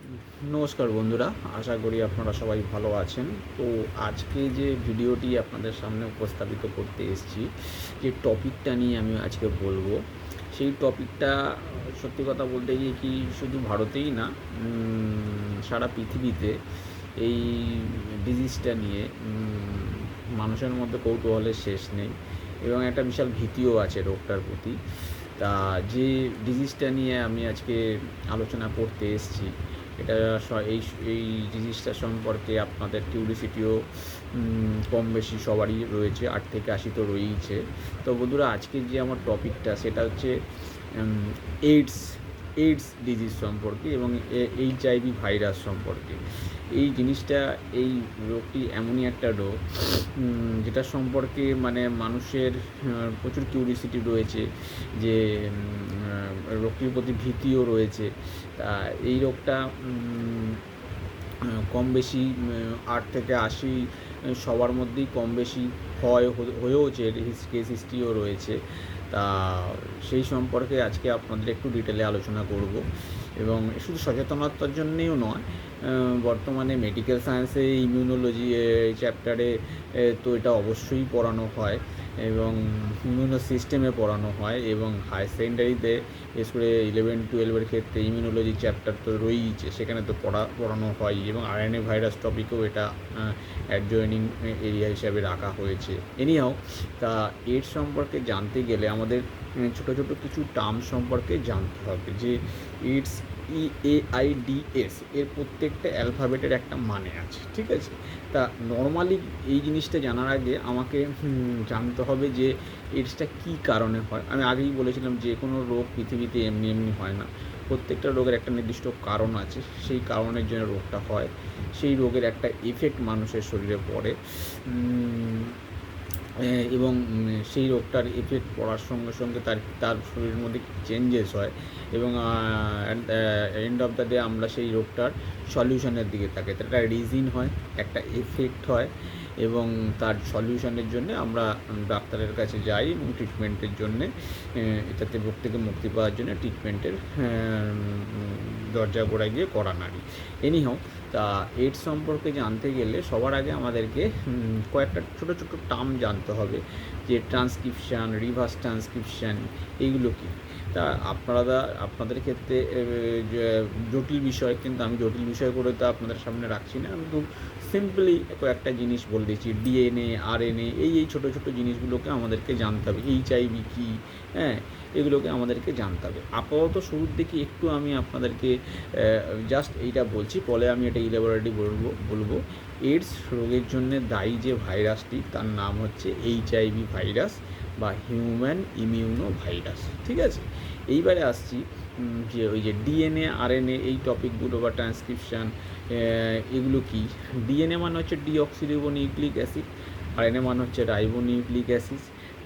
নমস্কার বন্ধুরা, আশা করি আপনারা সবাই ভালো আছেন। তো আজকে যে ভিডিওটি আপনাদের সামনে উপস্থাপিত করতে এসেছি, যে টপিকটা নিয়ে আমি আজকে বলবো, সেই টপিকটা সত্যি কথা বলতে গিয়ে কি শুধু ভারতেই না, সারা পৃথিবীতে এই ডিজিজটা নিয়ে মানুষের মধ্যে কৌতূহলের শেষ নেই এবং একটা বিশাল ভীতিও আছে রোগটার প্রতি। তা যে ডিজিজটা নিয়ে আমি আজকে আলোচনা করতে এসেছি, এটা এই জিনিসটা সম্পর্কে আপনাদের কিউরিসিটিও কম বেশি সবারই রয়েছে, 8 থেকে 80 তো রয়েইছে। তো বন্ধুরা, আজকের যে আমার টপিকটা সেটা হচ্ছে এইডস এইডস ডিজিজ সম্পর্কে এবং এইচআইভি ভাইরাস সম্পর্কে। এই জিনিসটা, এই রোগটি এমনই একটা রোগ যেটা সম্পর্কে মানে মানুষের প্রচুর কিউরিসিটি রয়েছে, যে রোগটির প্রতি ভীতিও রয়েছে। তা এই রোগটা কম বেশি 8 থেকে 80 সবার মধ্যেই কম বেশি হয়েওছে, কেস হিস্ট্রিও রয়েছে। তা সেই সম্পর্কে আজকে আপনাদের একটু ডিটেলে আলোচনা করব এবং শুধু সচেতনতার জন্যেও নয়, বর্তমানে মেডিকেল সায়েন্সে ইমিউনোলজি চ্যাপ্টারে তো এটা অবশ্যই পড়ানো হয় এবং ইমিউনো সিস্টেমে পড়ানো হয় এবং হায়ার সেকেন্ডারিতে বিশেষ করে 11-12 ক্ষেত্রে ইমিউনোলজি চ্যাপ্টার তো রয়েইছে, সেখানে তো পড়ানো হয় এবং আরএনএ ভাইরাস টপিকেও এটা অ্যাডজয়েনিং এরিয়া হিসাবে রাখা হয়েছে। এনিহাও, তা এর সম্পর্কে জানতে গেলে আমাদের ছোটো ছোটো কিছু টার্ম সম্পর্কে জানতে হবে, যে ইটস EAIDS এর প্রত্যেকটা অ্যালফাবেটের একটা মানে আছে, ঠিক আছে? তা নর্মালি এই জিনিসটা জানার আগে আমাকে জানতে হবে যে এইডসটা কী কারণে হয়। আমি আগেই বলেছিলাম যে কোনো রোগ পৃথিবীতে এমনি এমনি হয় না, প্রত্যেকটা রোগের একটা নির্দিষ্ট কারণ আছে, সেই কারণের জন্য রোগটা হয়, সেই রোগের একটা এফেক্ট মানুষের শরীরে পড়ে এবং সেই রোগটার এফেক্ট পড়ার সঙ্গে সঙ্গে তার শরীরের মধ্যে চেঞ্জেস হয় এবং এন্ড অফ দ্য ডে আমরা সেই রোগটার সলিউশনের দিকে তাকাই। একটা রিজিন হয়, একটা এফেক্ট হয় এবং তার সলিউশনের জন্য আমরা ডাক্তারের কাছে যাই এবং ট্রিটমেন্টের জন্যে, এটাতে রোগ থেকে মুক্তি পাওয়ার জন্য ট্রিটমেন্টের দরজা গোড়ায় গিয়ে করা নাড়ি। এনিহাও, তা এইডস সম্পর্কে জানতে গেলে সবার আগে আমাদেরকে কয়েকটা ছোটো ছোটো টার্ম জানতে হবে, যে ট্রান্সক্রিপশান, রিভার্স ট্রান্সক্রিপশান, এইগুলো কী। তা আপনাদের ক্ষেত্রে জটিল বিষয়, কিন্তু আমি জটিল বিষয় করে তো আপনাদের সামনে রাখছি না, আমি খুব সিম্পলি কয়েকটা জিনিস বলে দিচ্ছি। ডিএনএ, আরএনএ, এই ছোটো ছোটো জিনিসগুলোকে আমাদেরকে জানতে হবে। এইচআইভি কী, হ্যাঁ, এগুলোকে আমাদেরকে জানতে হবে। আপাতত শুরুর দিকে একটু আমি আপনাদেরকে জাস্ট এইটা বলছি, পরে আমি এটা ইলাবোরেটলি বলবো। এইডস রোগের জন্য দায়ী যে ভাইরাসটি, তার নাম হচ্ছে এইচআইভি ভাইরাস বা হিউম্যান ইমিউনো ভাইরাস, ঠিক আছে? এইবারে আসছি যে ওই যে ডিএনএ, আরএনএ, এই টপিকগুলো বা ট্রান্সক্রিপশান, এগুলো কি। ডিএনএ মানে হচ্ছে ডিঅক্সিরিবোনিউক্লিক অ্যাসিড, আরএনএ মানে হচ্ছে রাইবোনিউক্লিক অ্যাসিড।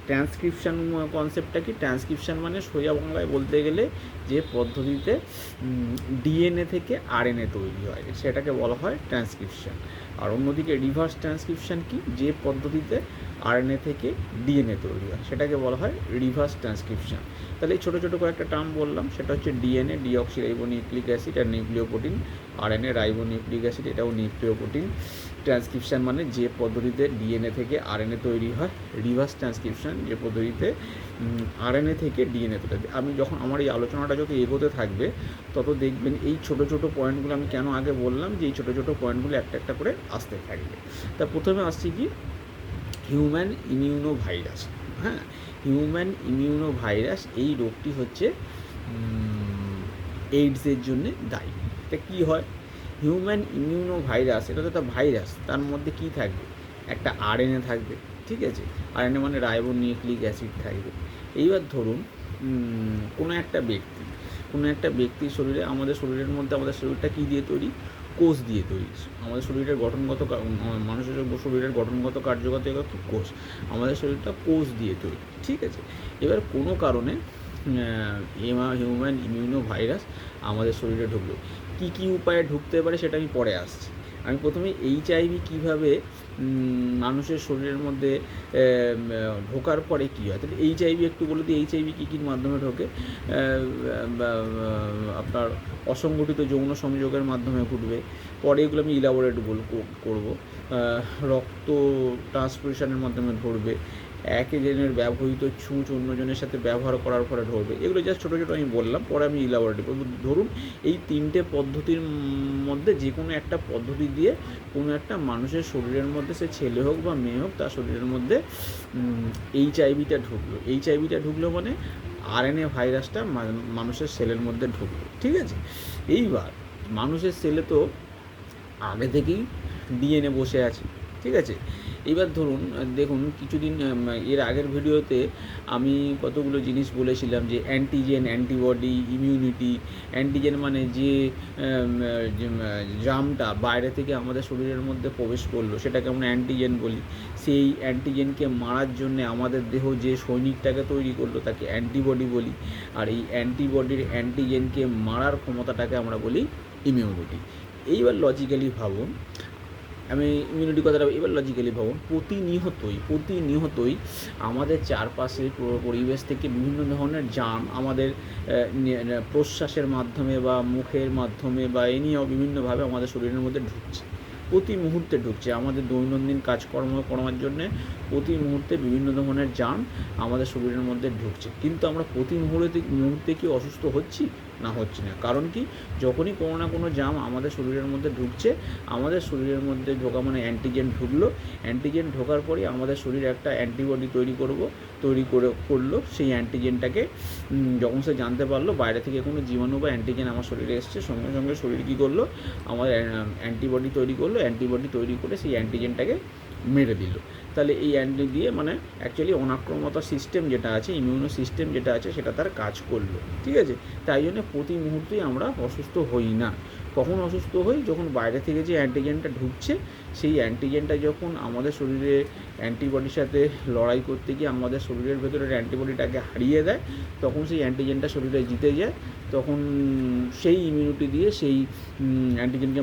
ট্রান্সক্রিপশান কনসেপ্টটা কি? ট্রান্সক্রিপশান মানে সোজা বাংলায় বলতে গেলে যে পদ্ধতিতে ডিএনএ থেকে আরএনএ তৈরি হয়, সেটাকে বলা হয় ট্রান্সক্রিপশান। আর অন্যদিকে রিভার্স ট্রান্সক্রিপশান কি? যে পদ্ধতিতে আরএনএ থেকে ডিএনএ তৈরি হয়, সেটাকে বলা হয় রিভার্স ট্রান্সক্রিপশান। তাহলে এই ছোটো ছোটো কয়েকটা টার্ম বললাম, সেটা হচ্ছে ডিএনএ ডিঅক্সিরাইবোনিউক্লিক অ্যাসিড আর নিউক্লিওপ্রোটিন, আরএনএ রাইবোনিউক্লিক অ্যাসিড, এটাও নিউক্লিওপ্রোটিন। ট্রান্সক্রিপশান মানে যে পদ্ধতিতে ডিএনএ থেকে আরএনএ তৈরি হয়, রিভার্স ট্রান্সক্রিপশান যে পদ্ধতিতে আরএনএ থেকে ডিএনএ তৈরি হয়। আমি যখন আমার এই আলোচনাটা যত এগোতে থাকবে, তত দেখবেন এই ছোটো ছোটো পয়েন্টগুলো আমি কেন আগে বললাম যে এই ছোটো ছোটো পয়েন্টগুলো একটা একটা করে আসতে থাকবে। তা প্রথমে আসছি কি, হিউম্যান ইমিউনো ভাইরাস। হ্যাঁ, হিউম্যান ইমিউনো ভাইরাস, এই রোগটি হচ্ছে এইডসের জন্যে দায়ী। তা কী হয়? হিউম্যান ইমিউনো ভাইরাস, এটা তো একটা ভাইরাস, তার মধ্যে কী থাকবে? একটা আরএনএ থাকবে, ঠিক আছে? আরএনএ মানে রাইবোনিউক্লিক অ্যাসিড থাকবে। এইবার ধরুন কোনো একটা ব্যক্তির শরীরে, আমাদের শরীরের মধ্যে, আমাদের শরীরটা কী দিয়ে তৈরি? কোষ দিয়ে তৈরি। আমাদের শরীরের মানুষের শরীরের গঠনগত কার্যগত কি? কোষ। আমাদের শরীরটা কোষ দিয়ে তৈরি, ঠিক আছে? এবার কোনো কারণে হিউম্যান ইমিউনো ভাইরাস আমাদের শরীরে ঢুকলো। কী কী উপায়ে ঢুকতে পারে সেটা আমি পরে আসছি। আমি প্রথমে এইচআইভি কীভাবে মানুষের শরীরের মধ্যে ঢোকার পরে কী হয়, তাহলে এইচআইভি একটু বলে দিই। এইচআইভি কী কীর মাধ্যমে ঢোকে? আপনার অসংগঠিত যৌন সংযোগের মাধ্যমে ঘটবে। পরে এগুলো আমি ইলাবোরেট করব। রক্ত ট্রান্সফিউশনের মাধ্যমে ঘটবে। একজনের ব্যবহৃত ছুঁচ অন্যজনের সাথে ব্যবহার করার পরে ঢলবে। এগুলো জাস্ট ছোটো ছোটো আমি বললাম, পরে আমি ইলাবোরেট করব। ধরুন এই 3টে পদ্ধতির মধ্যে যে কোনো একটা পদ্ধতি দিয়ে কোনো একটা মানুষের শরীরের মধ্যে, সে ছেলে হোক বা মেয়ে হোক, তার শরীরের মধ্যে এইচআইভিটা ঢুকলো। এইচআইভিটা ঢুকলো মানে আরএনএ ভাইরাসটা মানুষের সেলের মধ্যে ঢুকলো। ঠিক আছে, এইবার মানুষের সেলে তো আগে থেকেই ডিএনএ বসে আছে। ঠিক আছে, এবার ধরুন দেখুন কিছুদিন এর আগের ভিডিওতে আমি কতগুলো জিনিস বলেছিলাম যে অ্যান্টিজেন, অ্যান্টিবডি, ইমিউনিটি। অ্যান্টিজেন মানে যে জার্মটা বাইরে থেকে আমাদের শরীরের মধ্যে প্রবেশ করলো সেটাকে আমরা অ্যান্টিজেন বলি। সেই অ্যান্টিজেনকে মারার জন্যে আমাদের দেহ যে সৈনিকটাকে তৈরি করলো তাকে অ্যান্টিবডি বলি। আর এই অ্যান্টিবডির অ্যান্টিজেনকে মারার ক্ষমতাটাকে আমরা বলি ইমিউনিটি। এইবার লজিক্যালি ভাবুন, আমি ইমিউনিটি কথাটা এবার লজিক্যালি ভাবুন, প্রতিনিয়তই আমাদের চারপাশে পরিবেশ থেকে বিভিন্ন ধরনের জার্ম আমাদের প্রশ্বাসের মাধ্যমে বা মুখের মাধ্যমে বা এনিও বিভিন্নভাবে আমাদের শরীরের মধ্যে ঢুকছে। প্রতি মুহূর্তে ঢুকছে। আমাদের দৈনন্দিন কাজকর্ম করার জন্যে প্রতি মুহূর্তে বিভিন্ন ধরনের জার্ম আমাদের শরীরের মধ্যে ঢুকছে। কিন্তু আমরা প্রতি মুহূর্তে কি অসুস্থ হচ্ছি? না, হচ্ছি না। কারণ কি? যখনই কোনো না কোনো জার্ম আমাদের শরীরের মধ্যে ঢুকছে, আমাদের শরীরের মধ্যে ঢোকা মানে অ্যান্টিজেন ঢুকলো। অ্যান্টিজেন ঢোকার পরই আমাদের শরীর একটা অ্যান্টিবডি করলো। সেই অ্যান্টিজেনটাকে যখন সে জানতে পারলো বাইরে থেকে কোনো জীবাণু বা অ্যান্টিজেন আমার শরীরে এসছে, সঙ্গে সঙ্গে শরীর কী করলো? আমাদের অ্যান্টিবডি তৈরি করলো। অ্যান্টিবডি তৈরি করে সেই অ্যান্টিজেনটাকে মেরে দিল। তাহলে এই অ্যান্টি দিয়ে মানে অ্যাকচুয়ালি অনাক্রমতা সিস্টেম যেটা আছে, ইমিউনো সিস্টেম যেটা আছে, সেটা তার কাজ করলো। ঠিক আছে, তাই জন্য প্রতি মুহূর্তেই আমরা অসুস্থ হই না। কখন অসুস্থ হই? যখন বাইরে থেকে যে অ্যান্টিজেনটা ঢুকছে সেই অ্যান্টিজেনটা যখন আমাদের শরীরে অ্যান্টিবডির সাথে লড়াই করতে গিয়ে আমাদের শরীরের ভেতরের অ্যান্টিবডিটাকে হারিয়ে দেয়, তখন সেই অ্যান্টিজেনটা শরীরে জিতে যায়। তখন সেই ইমিউনিটি দিয়ে সেই অ্যান্টিজেনকে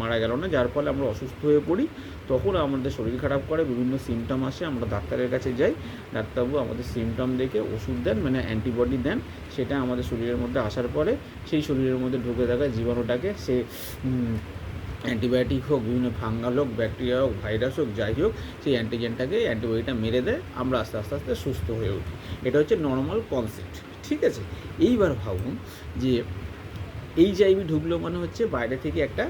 মারা গেল না, যার ফলে আমরা অসুস্থ হয়ে পড়ি। তখন আমাদের শরীর খারাপ করে, বিভিন্ন সিমটম আসে, আমরা ডাক্তারের কাছে যাই। ডাক্তারবাবু আমাদের সিমটম দেখে ওষুধ দেন, মানে অ্যান্টিবডি দেন। সেটা আমাদের শরীরের মধ্যে আসার পরে সেই শরীরের মধ্যে ঢুকে থাকা জীবাণুটাকে সে অ্যান্টিবায়োটিক হোক, বিভিন্ন ফাঙ্গাল হোক, ব্যাকটেরিয়া হোক, ভাইরাস হোক, যাই হোক, সেই অ্যান্টিবডিটা মেরে দেয়। আমরা আস্তে আস্তে সুস্থ হয়ে উঠি। এটা হচ্ছে নর্মাল কনসেপ্ট। ঠিক আছে, এইবার ভাবুন যে এইচআইভি ঢুকলো মানে হচ্ছে বাইরে থেকে একটা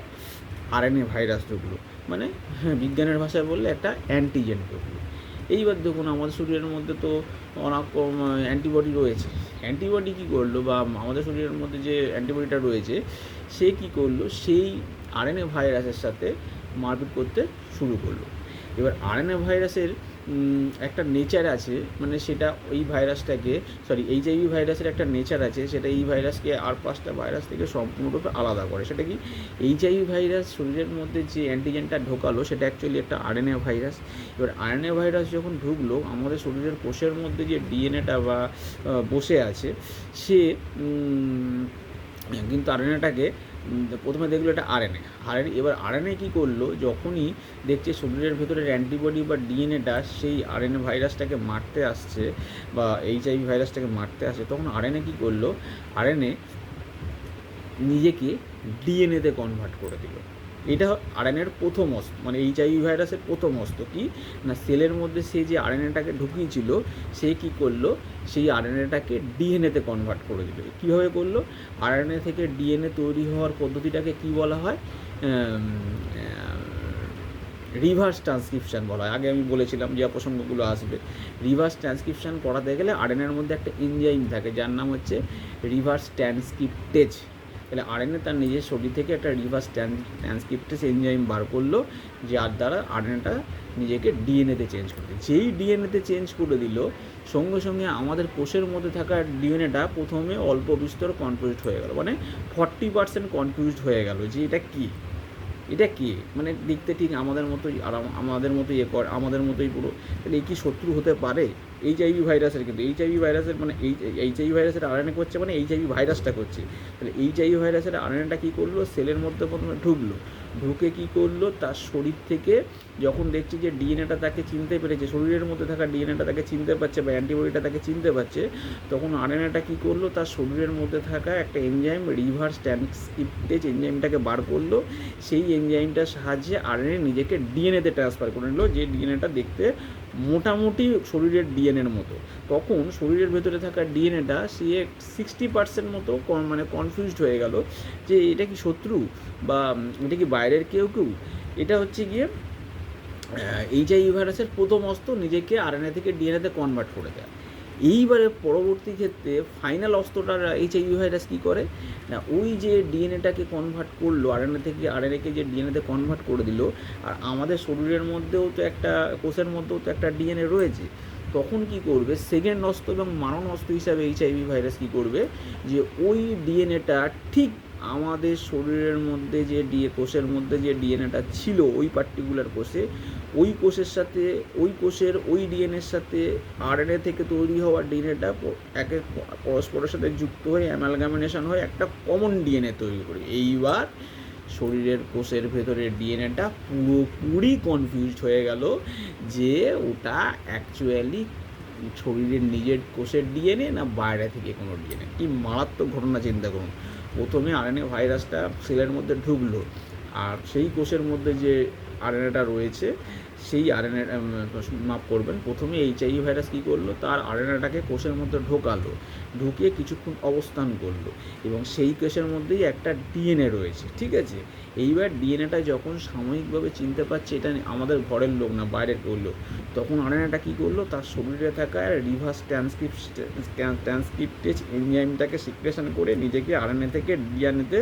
আরএনএ ভাইরাস ঢুকলো, মানে বিজ্ঞানের ভাষায় বললে একটা অ্যান্টিজেন ঢুকলো। এইবার দেখুন আমাদের শরীরের মধ্যে তো অনেক অ্যান্টিবডি রয়েছে। অ্যান্টিবডি কী করলো, বা আমাদের শরীরের মধ্যে যে অ্যান্টিবডিটা রয়েছে সে কী করলো? সেই আরএনএ ভাইরাসের সাথে মারপিট করতে শুরু করলো। এবার আরএনএ ভাইরাসের একটা নেচার আছে, মানে সেটা ওই ভাইরাসটাকে এইচআইভি ভাইরাসের একটা নেচার আছে, সেটা এই ভাইরাসকে আর 5টা ভাইরাস থেকে সম্পূর্ণরূপে আলাদা করে। সেটা কি? এইচআইভি ভাইরাস শরীরের মধ্যে যে অ্যান্টিজেনটা ঢোকালো সেটা অ্যাকচুয়ালি একটা আরএনএ ভাইরাস। এবার আরএনএ ভাইরাস যখন ঢুকলো আমাদের শরীরের কোষের মধ্যে যে ডিএনএটা বা বসে আছে, সে কিন্তু আরএনএটাকে প্রথমে দেখলো এটা আরএনএ। এবার আরএনএ কী করলো? যখনই দেখছে শরীরের ভেতরের অ্যান্টিবডি বা ডিএনএটা সেই আরএনএ ভাইরাসটাকে মারতে আসছে বা এইচআইভি ভাইরাসটাকে মারতে আসছে, তখন আরএনএ কী করলো? আরএনএ নিজেকে ডিএনএতে কনভার্ট করে দিল। এটা আরএনএর প্রথম অস্ত্র, মানে এইচআইভি ভাইরাসের প্রথম অস্ত্র কি না, সেলের মধ্যে সে যে আরএনএটাকে ঢুকিয়েছিল সে কী করলো? সেই আরএনএটাকে ডিএনএতে কনভার্ট করে দিল। কীভাবে করলো? আরএনএ থেকে ডিএনএ তৈরি হওয়ার পদ্ধতিটাকে কি বলা হয়? রিভার্স ট্রান্সক্রিপশান বলা হয়। আগে আমি বলেছিলাম যে প্রসঙ্গগুলো আসবে। রিভার্স ট্রান্সক্রিপশান করাতে গেলে আরএনএর মধ্যে একটা এনজাইম থাকে যার নাম হচ্ছে রিভার্স ট্রান্সক্রিপ্টেজ। তাহলে আরএনএ তার নিজের শরীর থেকে একটা রিভার্স ট্রান্সক্রিপ্টেজ এনজাইম বার করলো, যার দ্বারা আরএনএটা নিজেকে ডিএনএতে চেঞ্জ করে দিল। যেই ডিএনএতে চেঞ্জ করে দিল, সঙ্গে সঙ্গে আমাদের কোষের মধ্যে থাকা ডিএনএটা প্রথমে অল্প বিস্তর কনফিউজড হয়ে গেল, মানে 40% কনফিউজড হয়ে গেল যে এটা কি মানে দেখতে ঠিক আমাদের মতোই, আর আমাদের মতোই আমাদের মতোই পুরো। তাহলে এই কি শত্রু হতে পারে? এইচআইভি ভাইরাসের, কিন্তু এইচআইভি ভাইরাসের মানে এইচআইভি ভাইরাসের আরএনএ করছে মানে এইচআইভি ভাইরাসটা করছে। তাহলে এইচআইভি ভাইরাসের আরএনএটা কী করলো, সেলের মধ্যে প্রথমে ঢুকলো, ঢুকে কী করলো, তার শরীর থেকে যখন দেখছে যে ডিএনএটা তাকে চিনতে পেরেছে, শরীরের মধ্যে থাকা ডিএনএটা তাকে চিনতে পারছে বা অ্যান্টিবডিটা তাকে চিনতে পারছে, তখন আরএনএটা কী করলো, তার শরীরের মধ্যে থাকা একটা এনজাইম রিভার্স ট্রান্সক্রিপ্টেজ এনজাইমটাকে বার করলো। সেই এনজাইমটার সাহায্যে আরএনএ নিজেকে ডিএনএতে ট্রান্সফার করে নিল, যে ডিএনএটা দেখতে মোটামুটি শরীরের ডিএনএর মতো। তখন শরীরের ভেতরে থাকা ডিএনএটা সে 60% মতো মানে কনফিউজড হয়ে গেল যে এটা কি শত্রু বা এটা কি বাইরের কেউ। এটা হচ্ছে গিয়ে এইচআইভি ভাইরাসের প্রথম অস্ত্র, নিজেকে আরএনএ থেকে ডিএনএতে কনভার্ট করে দেয়। এইবারে পরবর্তী ক্ষেত্রে ফাইনাল অস্ত্রটার এইচআইভি ভাইরাস কী করে না, ওই যে ডিএনএটাকে কনভার্ট করলো, আরএনএ থেকে আরএনএকে যে ডিএনএতে কনভার্ট করে দিল, আর আমাদের শরীরের মধ্যেও তো একটা কোষের মধ্যেও তো একটা ডিএনএ রয়েছে, তখন কি করবে, সেকেন্ড অস্ত্র এবং মারণ অস্ত্র হিসাবে এইচআইভি ভাইরাস কী করবে, যে ওই ডিএনএটা ঠিক আমাদের শরীরের মধ্যে যে কোষের মধ্যে যে ডিএনএটা ছিল ওই পার্টিকুলার কোষে, ওই কোষের সাথে ওই কোষের ওই ডিএনএর সাথে আরএনএ থেকে তৈরি হওয়া ডিএনএটা একে পরস্পরের সাথে যুক্ত হয়ে অ্যামালগামিনেশন হয়ে একটা কমন ডিএনএ তৈরি করে। এইবার শরীরের কোষের ভেতরের ডিএনএটা পুরোপুরি কনফিউজড হয়ে গেল যে ওটা অ্যাকচুয়ালি শরীরের নিজের কোষের ডিএনএ না বাইরে থেকে কোনো ডিএনএ। কি মারাত্মক ঘটনা চিন্তা করুন। প্রথমে আরএনএ ভাইরাসটা সেলের মধ্যে ঢুকলো, আর সেই কোষের মধ্যে যে আরএনএটা রয়েছে সেই আরএনএ মাপ করবেন, প্রথমে এইচআইভি ভাইরাস কী করলো, তার আরএনএটাকে কোষের মধ্যে ঢোকালো, ঢুকিয়ে কিছুক্ষণ অবস্থান করলো, এবং সেই কোষের মধ্যেই একটা ডিএনএ রয়েছে, ঠিক আছে। এইবার ডিএনএটা যখন সাময়িকভাবে চিনতে পারছে এটা আমাদের ঘরের লোক না বাইরের কেউ লোক, তখন আরএনএটা কী করলো, তার শরীরে থাকা রিভার্স ট্রান্সক্রিপ্টেজ এনজাইমটাকে সিক্রেশন করে নিজেকে আরএনএ থেকে ডিএনএতে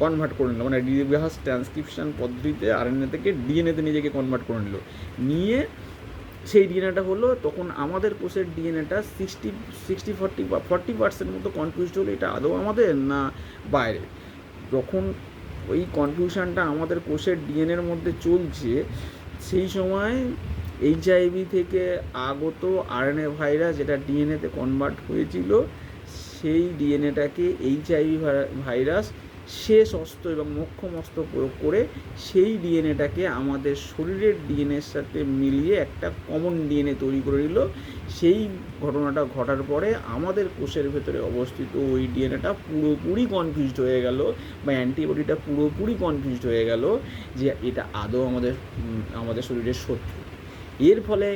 কনভার্ট করে নিল, মানে রিভার্স ট্রান্সক্রিপশন পদ্ধতিতে আরএনএ থেকে ডিএনএতে নিজেকে কনভার্ট করে নিয়ে সেই ডিএনএটা হলো, তখন আমাদের কোষের ডিএনএটা 60-40 বা 40% মতো কনফিউজড হলো এটা আদৌ আমাদের না বাইরে। যখন ওই কনফিউশনটা আমাদের কোষের ডিএনএর মধ্যে চলছে, সেই সময় এইচআইভি থেকে আগত আরএনএ ভাইরাস যেটা ডিএনএতে কনভার্ট হয়েছিল, সেই ডিএনএটাকে এইচআইভি ভাইরাস শেষ অস্ত্র এবং মোক্ষম অস্ত্র প্রয়োগ করে সেই ডিএনএটাকে আমাদের শরীরের ডিএনএর সাথে মিলিয়ে একটা কমন ডিএনএ তৈরি করে দিল। সেই ঘটনাটা ঘটার পরে আমাদের কোষের ভেতরে অবস্থিত ওই ডিএনএটা পুরোপুরি কনফিউজড হয়ে গেল, বা অ্যান্টিবডিটা পুরোপুরি কনফিউজড হয়ে গেল যে এটা আদৌ আমাদের শরীরের শত্রু। এর ফলে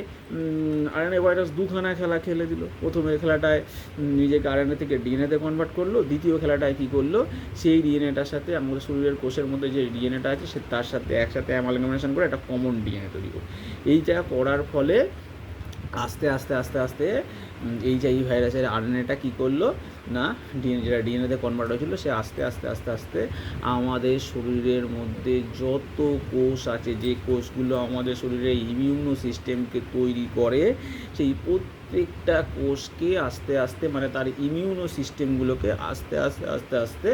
আরএনএ ভাইরাস দুখানা খেলা খেলে দিল। প্রথমের খেলাটায় নিজেকে আরএনএ থেকে ডিএনএতে কনভার্ট করলো, দ্বিতীয় খেলাটায় কী করলো, সেই ডিএনএটার সাথে আমাদের শরীরের কোষের মধ্যে যে ডিএনএটা আছে সে তার সাথে একসাথে অ্যামালগামেশন করে একটা কমন ডিএনএ তৈরি করে। এইটা করার ফলে আস্তে আস্তে এইচআইভি ভাইরাসের আরএনএটা কী করলো না, যেটা ডিএনএতে কনভার্ট হয়েছিল সে আস্তে আমাদের শরীরের মধ্যে যত কোষ আছে, যে কোষগুলো আমাদের শরীরের ইমিউনো সিস্টেমকে তৈরি করে, সেই প্রত্যেকটা কোষকে আস্তে মানে তার ইমিউনো সিস্টেমগুলোকে আস্তে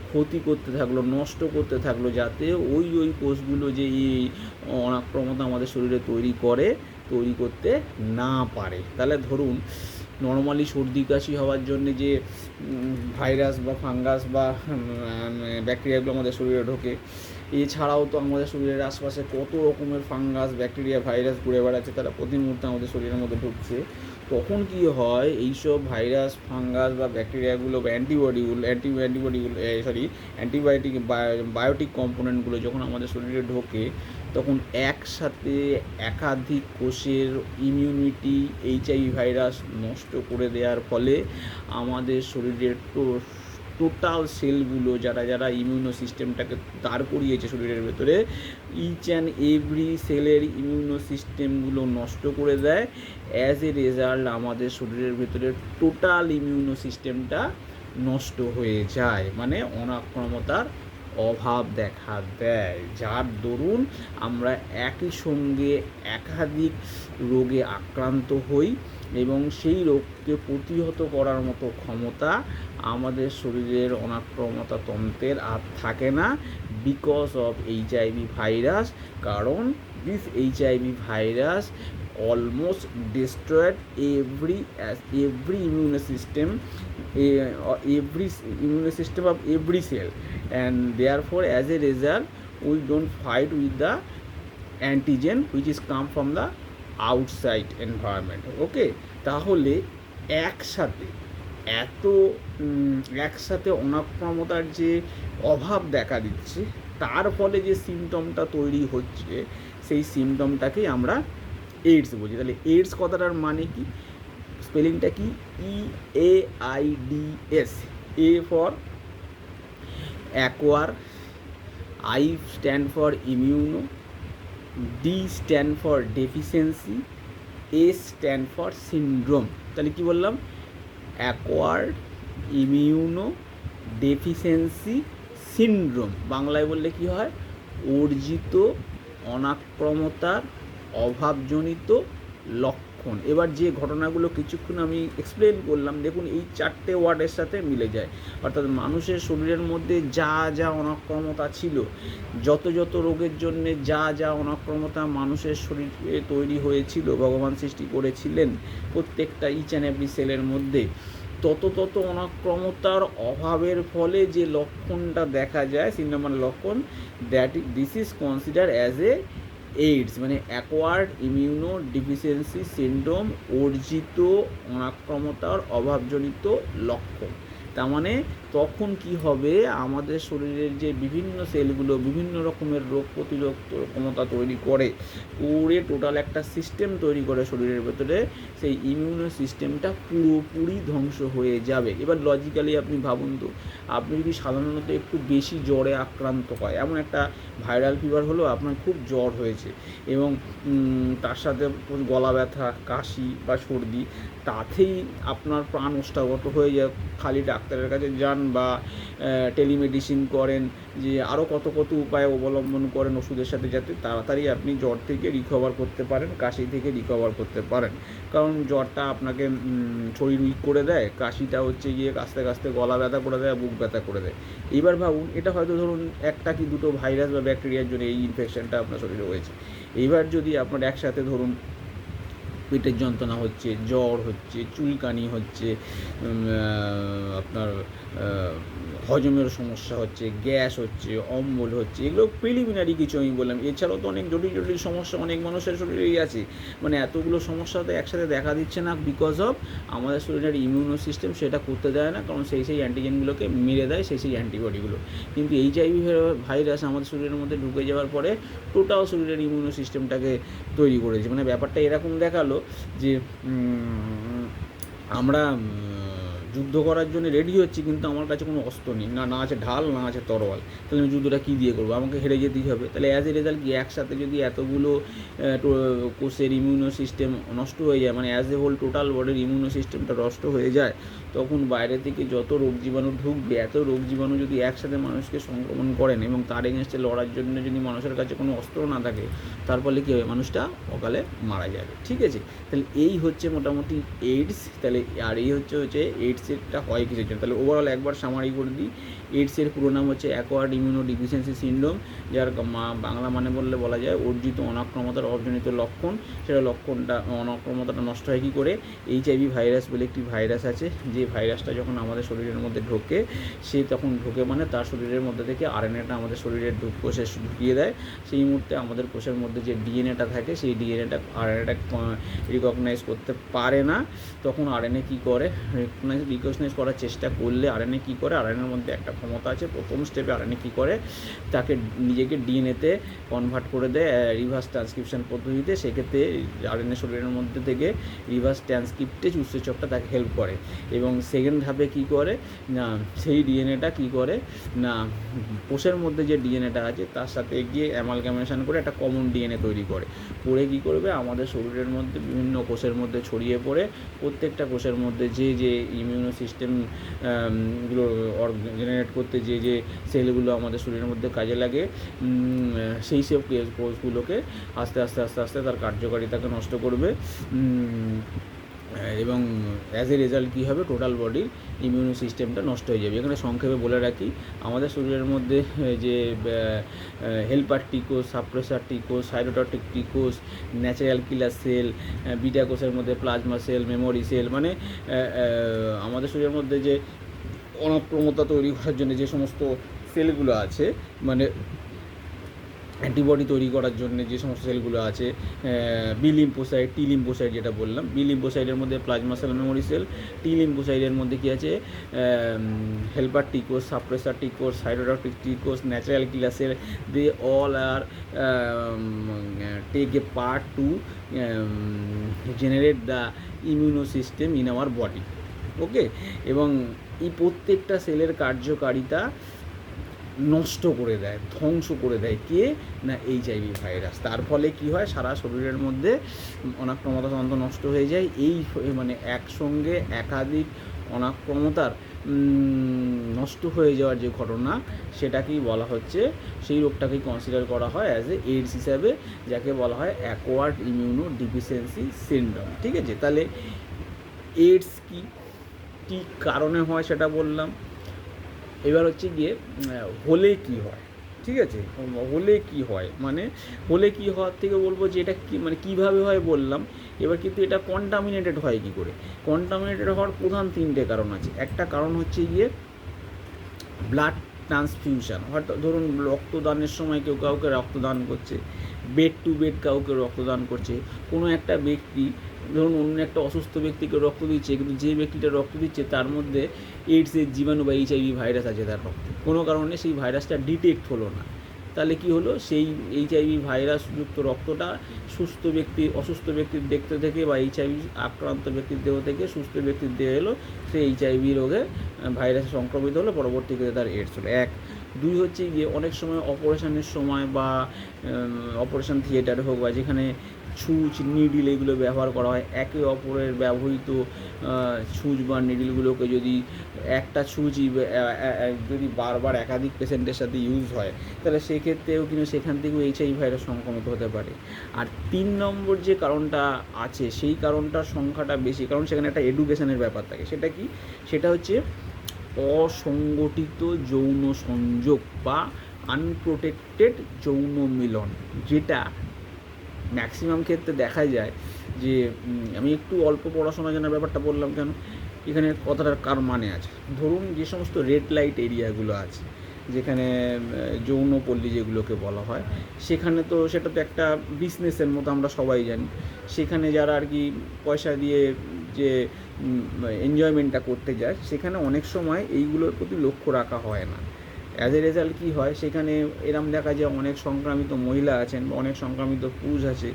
ক্ষতি করতে থাকলো, নষ্ট করতে থাকলো, যাতে ওই কোষগুলো যে এই অনাক্রমতা আমাদের শরীরে তৈরি করতে না পারে। তাহলে ধরুন নর্মালি সর্দি কাশি হওয়ার জন্য যে ভাইরাস বা ফাঙ্গাস বা ব্যাকটেরিয়াগুলো আমাদের শরীরে ঢোকে, এছাড়াও তো আমাদের শরীরের আশপাশে কত রকমের ফাঙ্গাস, ব্যাকটেরিয়া, ভাইরাস ঘুরে বেড়াচ্ছে, তারা প্রতি মুহূর্তে আমাদের শরীরের মধ্যে ঢুকছে। তখন কী হয়, এইসব ভাইরাস, ফাঙ্গাস বা ব্যাকটেরিয়াগুলো বা অ্যান্টিবায়োটিক বায়োটিক কম্পোনেন্টগুলো যখন আমাদের শরীরে ঢোকে, তখন একসাথে একাধিক কোষের ইমিউনিটি এইচআইভি ভাইরাস নষ্ট করে দেওয়ার ফলে আমাদের শরীরের টোটাল সেলগুলো যারা ইমিউনো সিস্টেমটাকে দাঁড় করিয়েছে শরীরের ভেতরে, ইচ অ্যান্ড এভরি সেলের ইমিউনো সিস্টেমগুলো নষ্ট করে দেয়। অ্যাজ এ রেজাল্ট আমাদের শরীরের ভেতরে টোটাল ইমিউনো সিস্টেমটা নষ্ট হয়ে যায়, মানে অনাক্রমতার অভাব দেখা দেয়, যার দরুন আমরা একই সঙ্গে একাধিক রোগে আক্রান্ত হই, এবং সেই রোগকে প্রতিহত করার মতো ক্ষমতা আমাদের শরীরের অনাক্রমতা তন্ত্রের আর থাকে না, বিকজ অফ এইচআইভি ভাইরাস। কারণ this HIV virus almost destroyed every immune system, every immune system of every cell, and therefore as a result we don't fight with the antigen which is come from the outside environment. ওকে, তাহলে একসাথে একসাথে অনাক্রমতার যে অভাব দেখা দিচ্ছে তার ফলে যে সিমটমটা তৈরি হচ্ছে সেই সিমটমটাকেই আমরা এইডস বলছি। তাহলে এইডস কথাটার মানে কি, স্পেলিংটা কি, EAIDS, A for acquire, I stand for immuno, D stand for deficiency, S stand for syndrome। তাহলে কি বললাম, অ্যাকোয়ার্ড ইমিউনো ডেফিসিয়েন্সি সিনড্রোম, বাংলায় বললে কি হয়, অর্জিত অনাক্রমতার অভাবজনিত লক্ষণ। এবার যে ঘটনাগুলো কিছুক্ষণ আমি এক্সপ্লেন করলাম, দেখুন এই 4টে ওয়ার্ডের সাথে মিলে যায়। অর্থাৎ মানুষের শরীরের মধ্যে যা যা অনাক্রমতা ছিল, যত রোগের জন্যে যা অনাক্রমতা মানুষের শরীরে তৈরি হয়েছিল, ভগবান সৃষ্টি করেছিলেন প্রত্যেকটা ইচ অ্যান্ড এভরি সেলের মধ্যে, তত অনাক্রমতার অভাবের ফলে যে লক্ষণটা দেখা যায়, 3 নম্বর লক্ষণ, this is consider as a AIDS, মানে অ্যাকোয়ার্ড ইমিউনো ডিফিসিয়েন্সি সিনড্রোম, অর্জিত অনাক্রমতার অভাবজনিত লক্ষণ। তার মানে তখন কি হবে, আমাদের শরীরের যে বিভিন্ন সেলগুলো বিভিন্ন রকমের রোগ প্রতিরোধ ক্ষমতা তৈরি করে টোটাল একটা সিস্টেম তৈরি করে শরীরের ভেতরে, সেই ইমিউনো সিস্টেমটা পুরোপুরি ধ্বংস হয়ে যাবে। এবার লজিক্যালি আপনি ভাবুন তো, আপনি যদি সাধারণত একটু বেশি জ্বরে আক্রান্ত হয়, এমন একটা ভাইরাল ফিভার হলো, আপনার খুব জ্বর হয়েছে এবং তার সাথে গলা ব্যথা, কাশি বা সর্দি, তাতেই আপনার প্রাণ ওষ্ঠাগত হয়ে যায়। খালি ডাক্তারের কাছে যান বা টেলিমেডিসিন করেন, যে আরও কত উপায় অবলম্বন করেন ওষুধের সাথে, যাতে তাড়াতাড়ি আপনি জ্বর থেকে রিকভার করতে পারেন, কাশি থেকে রিকভার করতে পারেন। কারণ জ্বরটা আপনাকে শরীর উইক করে দেয়, কাশিটা হচ্ছে গিয়ে আস্তে আস্তে গলা ব্যথা করে দেয়, বুক ব্যথা করে দেয়। এবার ভাবুন, এটা হয়তো ধরুন একটা কি দুটো ভাইরাস বা ব্যাকটেরিয়ার জন্য এই ইনফেকশনটা আপনার শরীরে হয়েছে। এইবার যদি আপনার একসাথে ধরুন পেটের যন্ত্রণা হচ্ছে, জ্বর হচ্ছে, চুলকানি হচ্ছে, আপনার হজমের সমস্যা হচ্ছে, গ্যাস হচ্ছে, অম্বল হচ্ছে, এগুলো প্রিলিমিনারি কিছু আমি বললাম। এছাড়াও তো অনেক জটিল সমস্যা অনেক মানুষের শরীরেই আছে। মানে এতগুলো সমস্যা তো একসাথে দেখা দিচ্ছে না, বিকজ অফ আমাদের শরীরের ইমিউনো সিস্টেম সেটা করতে দেয় না, কারণ সেই অ্যান্টিজেনগুলোকে মেরে দেয় সেই অ্যান্টিবডিগুলো। কিন্তু এইচআইভি ভাইরাস আমাদের শরীরের মধ্যে ঢুকে যাওয়ার পরে টোটাল শরীরের ইমিউনো সিস্টেমটাকে তৈরি করেছে। মানে ব্যাপারটা এরকম দেখালো যে আমরা যুদ্ধ করার জন্য রেডি হচ্ছি, কিন্তু আমার কাছে কোনো অস্ত্র নেই, না আছে ঢাল, না আছে তরোয়াল, তাহলে আমি যুদ্ধটা কী দিয়ে করবো, আমাকে হেরে যেতেই হবে। তাহলে অ্যাজ এ রেজাল্ট কি, একসাথে যদি এতগুলো কোষের ইমিউনো সিস্টেম নষ্ট হয়ে যায়, মানে অ্যাজ এ হোল টোটাল বডির ইমিউনো সিস্টেমটা নষ্ট হয়ে যায়, তখন বাইরে থেকে যত রোগ জীবাণু ঢুকবে, এত রোগ জীবাণু যদি একসাথে মানুষকে সংক্রমণ করেন এবং তার এগেনস্টে লড়ার জন্য যদি মানুষের কাছে কোনো অস্ত্র না থাকে, তার ফলে কী হবে, মানুষটা অকালে মারা যাবে। ঠিক আছে, তাহলে এই হচ্ছে মোটামুটি এইডস। তাহলে আর এই হচ্ছে এইডসেরটা হয় কিসের জন্য, তাহলে ওভারঅল একবার সামারি করে দিই। এইডসের পুরো নাম হচ্ছে অ্যাকোয়ার্ড ইমিউনো ডিফিসিয়েন্সি সিনড্রোম, যার বাংলা মানে বললে বলা যায় অর্জিত অনাক্রমতার অজনিত লক্ষণ। সেটা লক্ষণটা, অনাক্রমতাটা নষ্ট হয় কী করে, এইচআইভি ভাইরাস বলে একটি ভাইরাস আছে, যে ভাইরাসটা যখন আমাদের শরীরের মধ্যে ঢোকে, সে তখন ঢোকে মানে তার শরীরের মধ্যে থেকে আরএনএটা আমাদের শরীরের কোষে ঢুকিয়ে দেয়। সেই মুহূর্তে আমাদের কোষের মধ্যে যে ডিএনএটা থাকে, সেই ডিএনএটা আরএনএটা রিকগনাইজ করতে পারে না। তখন আরএনএ কী করে, রিকগনাইজ করার চেষ্টা করলে আরএনএ কী করে, আরএনএর মধ্যে একটা ক্ষমতা আছে, প্রথম স্টেপে আরএনএ কী করে, তাকে নিজেকে ডিএনএতে কনভার্ট করে দেয় রিভার্স ট্রান্সক্রিপশন পদ্ধতিতে। সেক্ষেত্রে আরএনএ শরীরের মধ্যে থেকে রিভার্স ট্রান্সক্রিপ্টে উৎসেচকটা তাকে হেল্প করে। এবং সেকেন্ড ধাপে কী করে না, সেই ডিএনএটা কী করে না, কোষের মধ্যে যে ডিএনএটা আছে তার সাথে গিয়ে অ্যামালগামেশন করে একটা কমন ডিএনএ তৈরি করে কী করবে, আমাদের শরীরের মধ্যে বিভিন্ন কোষের মধ্যে ছড়িয়ে পড়ে প্রত্যেকটা কোষের মধ্যে যে ইমিউনো সিস্টেম গুলো জেনারেট করতে যে সেলগুলো আমাদের শরীরের মধ্যে কাজে লাগে, সেই সব কোষগুলোকে আস্তে আস্তে তার কার্যকারিতাকে নষ্ট করবে। এবং অ্যাজ এ রেজাল্ট কী হবে, টোটাল বডির ইমিউন সিস্টেমটা নষ্ট হয়ে যাবে। এখানে সংক্ষেপে বলে রাখি, আমাদের শরীরের মধ্যে যে হেল্পার টি কোষ, সাপ্রেসার টি কোষ, সাইটোটক্সিক টি কোষ, ন্যাচারাল কিলার সেল, বিটা কোষের মধ্যে প্লাজমা সেল, মেমোরি সেল, মানে আমাদের শরীরের মধ্যে যে অনাক্রমতা তৈরি করার জন্য যে সমস্ত সেলগুলো আছে, মানে অ্যান্টিবডি তৈরি করার জন্য যে সমস্ত সেলগুলো আছে, বি লিম্ফোসাইট, টি লিম্ফোসাইট যেটা বললাম, বি লিম্ফোসাইটের মধ্যে প্লাজমা সেল, মেমোরি সেল, টি লিম্ফোসাইটের মধ্যে কী আছে, হেল্পার টি কোষ, সাপ্রেসার টি কোষ, সাইটোটক্সিক টি কোষ, natural killer cell, they all are take a part to generate the immuno system in our body. Okay, এবং এই প্রত্যেকটা সেলের কার্যকারিতা নষ্ট করে দেয়, ধ্বংস করে দেয় কে না এইচআইভি ভাইরাস। তার ফলে কি হয়, সারা শরীরের মধ্যে অনাক্রমতা তন্ত্র নষ্ট হয়ে যায়। এই মানে একসঙ্গে একাধিক অনাক্রমতার নষ্ট হয়ে যাওয়ার যে ঘটনা, সেটাকেই বলা হচ্ছে, সেই রোগটাকেই কনসিডার করা হয় অ্যাজ এ এইডস হিসাবে, যাকে বলা হয় অ্যাকোয়ার্ড ইমিউনো ডিফিসিয়েন্সি সিনড্রোম। ঠিক আছে, তাহলে এইডস কী কারণে হয় সেটা বললাম। এবার হচ্ছে গিয়ে হলে কি হয়, ঠিক আছে, হলে কি হয়, মানে হলে কি হওয়ার থেকে বলবো যে এটা কি মানে কীভাবে হয় বললাম। এবার কিন্তু এটা কন্টামিনেটেড হয় কী করে। কন্টামিনেটেড হওয়ার প্রধান 3টে কারণ আছে। একটা কারণ হচ্ছে গিয়ে ব্লাড ট্রান্সফিউশন, হয়তো ধরুন রক্তদানের সময় কেউ কাউকে রক্তদান করছে, বেড টু বেড কাউকে রক্তদান করছে, কোনো একটা ব্যক্তি ধরুন অন্য একটা অসুস্থ ব্যক্তিকে রক্ত দিচ্ছে, কিন্তু যে ব্যক্তিটা রক্ত দিচ্ছে তার মধ্যে এইডসের জীবাণু বা এইচআইভি ভাইরাস আছে তার রক্তে, কোনো কারণে সেই ভাইরাসটা ডিটেক্ট হলো না, তাহলে কি হলো, সেই এইচআইভি ভাইরাসযুক্ত রক্তটা অসুস্থ ব্যক্তির দেখতে থেকে বা এইচআইভি আক্রান্ত ব্যক্তির দেহ থেকে সুস্থ ব্যক্তির দেহ এলো, সে এইচআইভি রোগে ভাইরাসে সংক্রমিত হলো, পরবর্তীকালে তার এইডস হলো। 1, 2 হচ্ছে গিয়ে অনেক সময় অপারেশনের সময় বা অপারেশন থিয়েটারে হোক বা যেখানে ছুঁচ, নিডিল এগুলো ব্যবহার করা হয়, একে অপরের ব্যবহৃত ছুঁচ বা নিডিলগুলোকে যদি একটা ছুঁচই যদি বারবার একাধিক পেশেন্টের সাথে ইউজ হয়, তাহলে সেক্ষেত্রেও কিন্তু সেখান থেকেও এইচআইভি ভাইরাস সংক্রমিত হতে পারে। আর 3 নম্বর যে কারণটা আছে, সেই কারণটার সংখ্যাটা বেশি, কারণ সেখানে একটা এডুকেশনের ব্যাপার থাকে। সেটা কি, সেটা হচ্ছে অসংগঠিত যৌন সংযোগ বা আনপ্রোটেক্টেড যৌন মিলন, যেটা ম্যাক্সিমাম ক্ষেত্রে দেখা যায় যে, আমি একটু অল্প পড়াশোনা জানার ব্যাপারটা বললাম কেন, এখানে কথাটার কার মানে আছে। ধরুন যে সমস্ত রেড লাইট এরিয়াগুলো আছে, যেখানে যৌনপল্লী যেগুলোকে বলা হয়, সেখানে তো সেটা তো একটা বিজনেসের মতো আমরা সবাই জানি। সেখানে যারা আর কি পয়সা দিয়ে যে এনজয়মেন্টটা করতে যায়, সেখানে অনেক সময় এইগুলোর প্রতি লক্ষ্য রাখা হয় না। অ্যাজ এ রেজাল্ট কী হয়, সেখানে এরম দেখা যায় অনেক সংক্রামিত মহিলা আছেন বা অনেক সংক্রামিত পুরুষ আছে,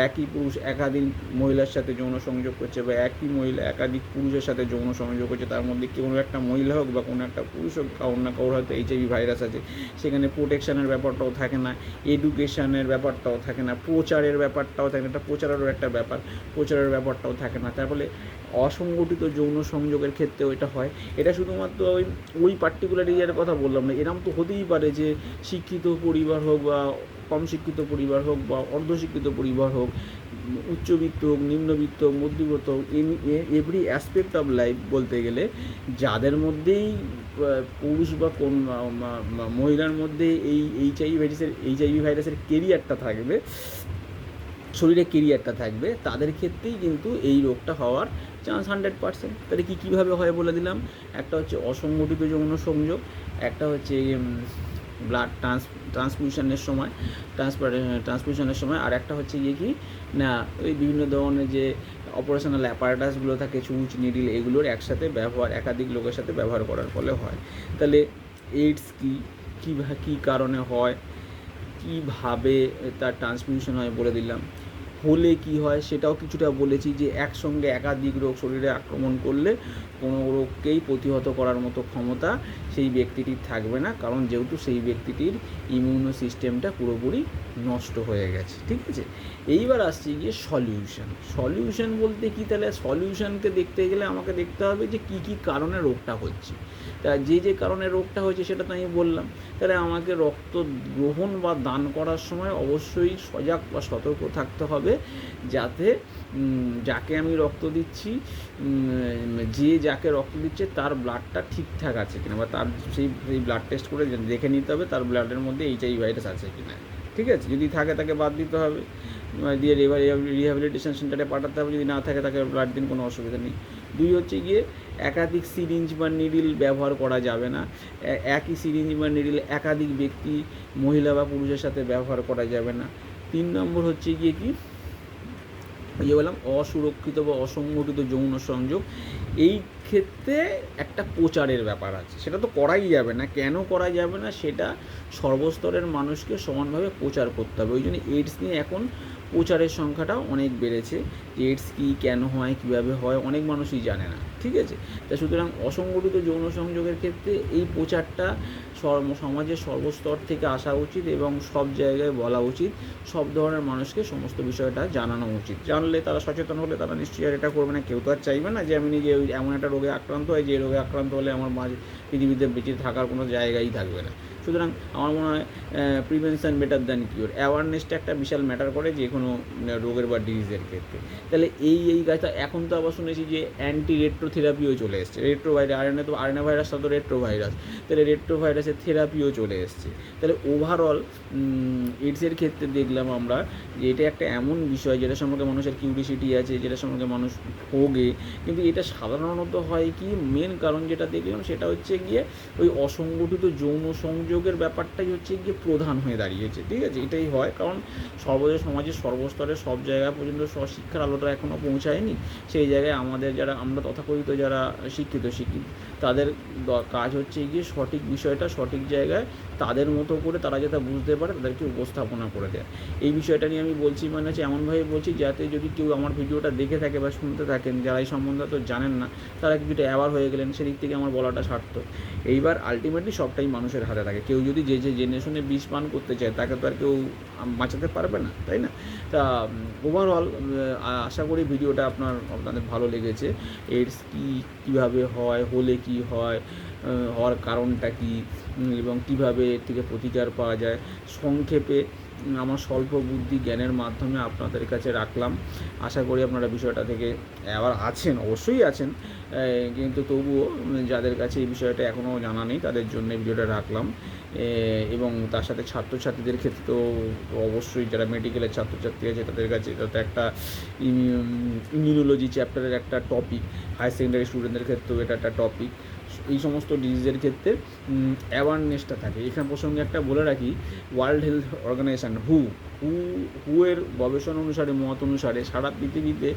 একই পুরুষ একাধিক মহিলার সাথে যৌন সংযোগ করছে বা একই মহিলা একাধিক পুরুষের সাথে যৌন সংযোগ করছে, তার মধ্যে কোনো একটা মহিলা হোক বা কোনো একটা পুরুষ হোক, কারোর না কারোর হয়তো এইচআইভি ভাইরাস আছে। সেখানে প্রোটেকশানের ব্যাপারটাও থাকে না, এডুকেশানের ব্যাপারটাও থাকে না, প্রচারের ব্যাপারটাও থাকে না, এটা প্রচারেরও একটা ব্যাপার, প্রচারের ব্যাপারটাও থাকে না। তার ফলে অসংগঠিত যৌন সংযোগের ক্ষেত্রেও এটা হয়। এটা শুধুমাত্র ওই পার্টিকুলার এরিয়ার কথা বললাম না, এরম তো হতেই পারে যে শিক্ষিত পরিবার হোক বা কম শিক্ষিত পরিবার হোক বা অর্ধশিক্ষিত পরিবার হোক, উচ্চবিত্ত হোক, নিম্নবিত্ত হোক, মধ্যবিত্ত হোক, এভরি অ্যাসপেক্ট অফ লাইফ বলতে গেলে, যাদের মধ্যেই পুরুষ বা কোন মহিলার মধ্যে এই এইচআইভি ভাইরাসের কেরিয়ারটা থাকবে, শরীরে কেরিয়ারটা থাকবে, তাদের ক্ষেত্রেই কিন্তু এই রোগটা হওয়ার চান্স 100%। তাহলে কীভাবে হয় বলে দিলাম। একটা হচ্ছে অসংগঠিত যৌন সংযোগ, একটা হচ্ছে ব্লাড ট্রান্সফিউশনের সময়, আর একটা হচ্ছে গিয়ে কি না, ওই বিভিন্ন ধরনের যে অপারেশনাল অ্যাপারেটাসগুলো থাকে, ছুঁচ, নিডিল, এগুলোর একসাথে ব্যবহার একাধিক লোকের সাথে ব্যবহার করার ফলে হয়। তাহলে এইডস কী কারণে হয়, কীভাবে তার ট্রান্সমিশন হয় বলে দিলাম। হলে কি হয় সেটাও কিছুটা বলেছি, যে একসঙ্গে একাধিক রোগ শরীরে আক্রমণ করলে কোনো রোগকেই প্রতিহত করার মতো ক্ষমতা সেই ব্যক্তিটির থাকবে না, কারণ যেহেতু সেই ব্যক্তিটির ইমিউনো সিস্টেমটা পুরোপুরি নষ্ট হয়ে গেছে। ঠিক আছে, এইবার আসছি গিয়ে সলিউশন বলতে কি, তাহলে সলিউশনকে দেখতে গেলে আমাকে দেখতে হবে যে কী কী কারণে রোগটা হচ্ছে। তা যে কারণে রোগটা হয়েছে সেটা তো আমি বললাম। তাহলে আমাকে রক্ত গ্রহণ বা দান করার সময় অবশ্যই সজাগ বা সতর্ক থাকতে হবে, যাতে যাকে আমি রক্ত দিচ্ছি, যাকে রক্ত দিচ্ছে তার ব্লাডটা ঠিকঠাক আছে কিনা, বা তার সেই ব্লাড টেস্ট করে দেখে নিতে হবে তার ব্লাডের মধ্যে HIV ভাইরাস আছে কিনা। ঠিক আছে, যদি থাকে তাকে বাদ দিতে হবে, দিয়ে রিহ্যাবিলিটেশন সেন্টারে পাঠাতে হবে। যদি না থাকে তাকে ব্লাড দিন, কোনো অসুবিধা নেই। 2 হচ্ছে গিয়ে একাধিক সিরিঞ্জ বা নিডিল ব্যবহার করা যাবে না। একই সিরিঞ্জ বা নিডিল একাধিক ব্যক্তি, মহিলা বা পুরুষের সাথে ব্যবহার করা যাবে না। 3 নম্বর হচ্ছে গিয়ে কি, বললাম অসুরক্ষিত বা অসংগঠিত যৌন সংযোগ। এই ক্ষেত্রে একটা প্রচারের ব্যাপার আছে, সেটা তো করাই যাবে না। কেন করা যাবে না, সেটা সর্বস্তরের মানুষকে সমানভাবে প্রচার করতে হবে। ওই জন্য এইডস নিয়ে এখন প্রচারের সংখ্যাটা অনেক বেড়েছে। যে এইডস কী, কেন হয়, কীভাবে হয়, অনেক মানুষই জানে না। ঠিক আছে, তা সুতরাং অসংগঠিত যৌন সংযোগের ক্ষেত্রে এই প্রচারটা সমাজের সর্বস্তর থেকে আসা উচিত এবং সব জায়গায় বলা উচিত। সব ধরনের মানুষকে সমস্ত বিষয়টা জানানো উচিত। জানলে তারা সচেতন হলে তারা নিশ্চয়ই আর এটা করবে না। কেউ তো আর চাইবে না যে আমি নিজে এমন একটা রোগে আক্রান্ত হয়, যে রোগে আক্রান্ত হলে আমার পৃথিবীতে বেঁচে থাকার কোনো জায়গাই থাকবে না। সুতরাং আমার মনে হয় প্রিভেনশন বেটার দ্যান কিওর, অ্যাওয়ারনেসটা একটা বিশাল ম্যাটার করে যে কোনো রোগের বা ডিজিজের ক্ষেত্রে। তাহলে এই গাছটা এখন তো আবার শুনেছি যে অ্যান্টি রেট্রোথেরাপিও চলে এসছে। আরএনএ ভাইরাসটা তো রেট্রো ভাইরাস, তাহলে রেট্রো ভাইরাসের থেরাপিও চলে এসছে। তাহলে ওভারঅল এইডসের ক্ষেত্রে দেখলাম আমরা যে এটা একটা এমন বিষয় যেটা সম্পর্কে মানুষের কিউরিসিটি আছে, যেটা সম্পর্কে মানুষ ভোগে, কিন্তু এটা সাধারণত হয় কি, মেন কারণ যেটা দেখলাম সেটা হচ্ছে গিয়ে ওই অসংগঠিত যৌন সংযোগের ব্যাপারটাই হচ্ছে গিয়ে প্রধান হয়ে দাঁড়িয়েছে। ঠিক আছে, এটাই হয়, কারণ সমাজের সর্বস্তরে সব জায়গা পর্যন্ত শিক্ষার আলোটা এখনও পৌঁছায়নি। সেই জায়গায় আমরা তথাকথিত যারা শিক্ষিত তাদের কাজ হচ্ছে গিয়ে সঠিক বিষয়টা সঠিক জায়গায় তাদের মতো করে তারা যাতে বুঝতে পারে তাদেরকে উপস্থাপনা করে দেয়। এই বিষয়টা নিয়ে আমি বলছি, মানে হচ্ছে এমনভাবে বলছি যাতে যদি কেউ আমার ভিডিওটা দেখে থাকে বা শুনতে থাকেন, যারা এই সম্বন্ধে তো জানেন না, তারা কিছুটা অ্যাওয়ার হয়ে গেলেন, সেদিক থেকে আমার বলাটা সার্থক। এইবার আলটিমেটলি সবটাই মানুষের হাতে থাকে। কেউ যদি যে জেনে শুনে বিষ পান করতে চায়, তাকে তো আর কেউ বাঁচাতে পারবে না, তাই না? তা ওভারঅল আশা করি ভিডিওটা আপনাদের ভালো লেগেছে। এইডস কীভাবে হয়, হলে কি হয়, হওয়ার কারণটা কী, এবং কীভাবে এর থেকে প্রতিকার পাওয়া যায়, সংক্ষেপে আমার স্বল্প বুদ্ধি জ্ঞানের মাধ্যমে আপনাদের কাছে রাখলাম। আশা করি আপনারা বিষয়টা থেকে আবার আছেন, অবশ্যই আছেন, কিন্তু তবুও যাদের কাছে এই বিষয়টা এখনও জানা নেই তাদের জন্য ভিডিওটা রাখলাম। এবং তার সাথে ছাত্রছাত্রীদের ক্ষেত্রেও অবশ্যই, যারা মেডিকেলের ছাত্রছাত্রী আছে তাদের কাছে এটা তো একটা ইমিউনোলজি চ্যাপ্টারের একটা টপিক। হায়ার সেকেন্ডারি স্টুডেন্টদের ক্ষেত্রেও এটা একটা টপিক। এই সমস্ত ডিজিজের ক্ষেত্রে অ্যাওয়ারনেসটা থাকে। এখানে প্রসঙ্গে একটা বলে রাখি, ওয়ার্ল্ড হেলথ অর্গানাইজেশন হু এর গবেষণা অনুসারে, মত অনুসারে সারা পৃথিবীতে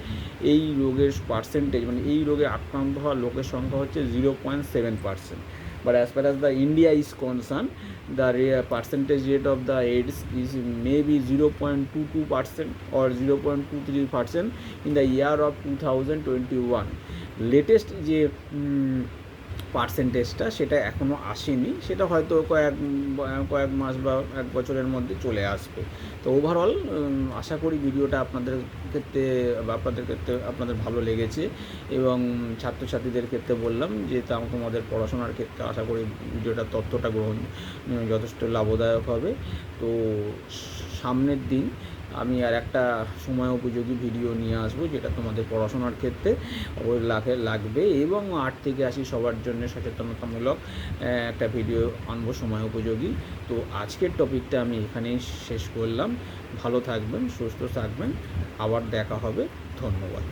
এই রোগের পার্সেন্টেজ, মানে এই রোগে আক্রান্ত হওয়া লোকের সংখ্যা হচ্ছে 0.7%। But as far as the India is concerned, the percentage rate of the AIDS is maybe 0.22% or 0.23% in the year of 2021. Latest যে পার্সেন্টেজটা সেটা এখনও আসেনি, সেটা হয়তো কয়েক মাস বা 1 বছরের মধ্যে চলে আসবে। তো ওভারঅল আশা করি ভিডিওটা আপনাদের ক্ষেত্রে আপনাদের ভালো লেগেছে, এবং ছাত্রছাত্রীদের ক্ষেত্রে বললাম যে তোমাদের পড়াশোনার ক্ষেত্রে আশা করি ভিডিওটা তথ্যটা যথেষ্ট লাভদায়ক হবে। তো সামনের দিন আমি আর একটা সময় উপযোগী ভিডিও নিয়ে আসবো, যেটা তোমাদের পড়াশোনার ক্ষেত্রে লাগবে, এবং 8 থেকে 80 সবার জন্য সচেতনতামূলক একটা ভিডিও আনবো সময় উপযোগী। তো আজকের টপিকটা আমি এখানেই শেষ করলাম। ভালো থাকবেন, সুস্থ থাকবেন, আবার দেখা হবে। ধন্যবাদ।